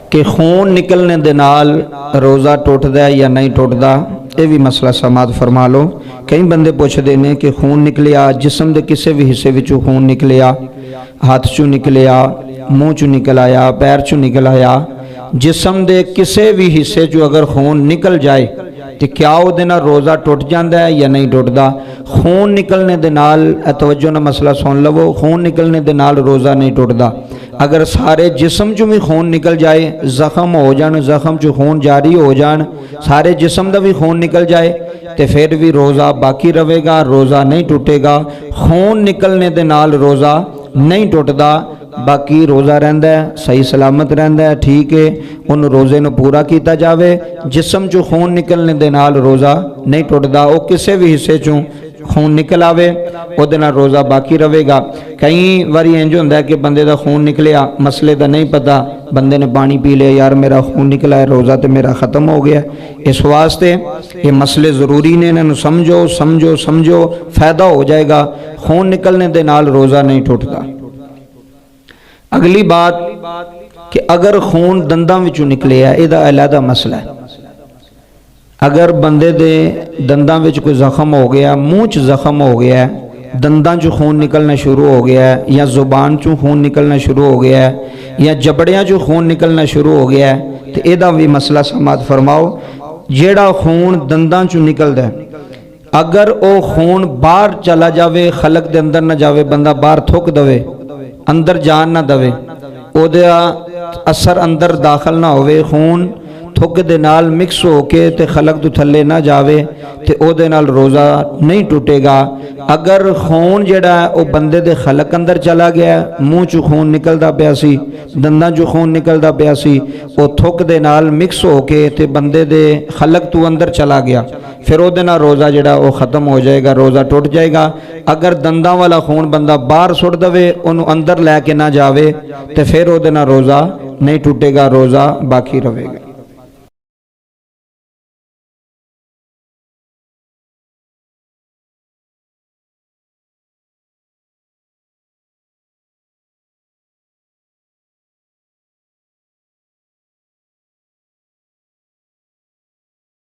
کہ خون نکلنے دے نال روزہ ٹوٹدا ہے یا نہیں ٹوٹدا، یہ بھی مسئلہ سماعت فرما لو۔ کئی بندے پوچھتے ہیں کہ خون نکلیا، جسم دے کسے بھی حصے وچوں خون نکلیا، ہاتھ چوں نکلیا، منہ چوں نکل آیا، پیر چوں نکل آیا، جسم دے کسے بھی حصے چوں اگر خون نکل جائے تو کیا وہ دے نال روزہ ٹوٹ جاندا ہے یا نہیں ٹوٹدا؟ خون نکلنے دے نال توجہ نہ مسئلہ سن لو، خون نکلنے دے نال روزہ نہیں ٹوٹدا۔ اگر سارے جسم چوں بھی خون نکل جائے، زخم ہو جان، زخم چوں خون جاری ہو جان، سارے جسم دا بھی خون نکل جائے تے پھر بھی روزہ باقی رہے گا، روزہ نہیں ٹوٹے گا۔ خون نکلنے دے نال روزہ نہیں ٹوٹدا، باقی روزہ رہندا ہے، صحیح سلامت رہندا ہے، ٹھیک ہے، ان روزے نو پورا کیتا جاوے۔ جسم چوں خون نکلنے دے نال روزہ نہیں ٹوٹدا، او کسے بھی حصے چوں خون نکل آوے او دے نال روزہ باقی رہے گا۔ کئی واری انج ہوندا ہے کہ بندے دا خون نکلیا، مسئلے دا نہیں پتہ، بندے نے پانی پی لیا، یار میرا خون نکلا ہے، روزہ تے میرا ختم ہو گیا۔ اس واسطے یہ مسئلے ضروری نے، انہاں نوں سمجھو، فائدہ ہو جائے گا۔ خون نکلنے دے نال روزہ نہیں ٹوٹدا۔ اگلی بات کہ اگر خون دنداں وچوں نکلے ہے، یہ علیحدہ مسئلہ ہے۔ اگر بندے دے دنداں وچ کوئی زخم ہو گیا، منہ چ زخم ہو گیا ہے، دنداں چوں خون نکلنا شروع ہو گیا ہے، یا زبان چوں خون نکلنا شروع ہو گیا ہے، یا جبڑیاں چوں خون نکلنا شروع ہو گیا ہے، تو یہ بھی مسئلہ سماعت فرماؤ۔ جیڑا خون دنداں چوں نکلدا ہے، اگر او خون باہر چلا جاوے، خلق دے اندر نہ جاوے، بندہ باہر تھوک دوے، اندر جان نہ دوے، او دیا اثر اندر داخل نہ ہوئے، خون تھک دے نال مکس ہو کے تے خلق تو تھلے نہ جاوے تے او دے نال روزہ نہیں ٹوٹے گا۔ اگر خون جڑا ہے او بندے دے خلق اندر چلا گیا ہے، منہ چو خون نکلدا پیا سی، دنداں چو خون نکلدا پیا سی، او تھک دے نال مکس ہو کے تے بندے دے خلق تو اندر چلا گیا، پھر او دے نال روزہ جڑا او ختم ہو جائے گا، روزہ ٹوٹ جائے گا۔ اگر دنداں والا خون بندہ باہر سٹ دوے، انہوں اندر لے کے نہ جاوے تے پھر او دے نال روزہ نہیں ٹوٹے گا، روزہ باقی رہے گا۔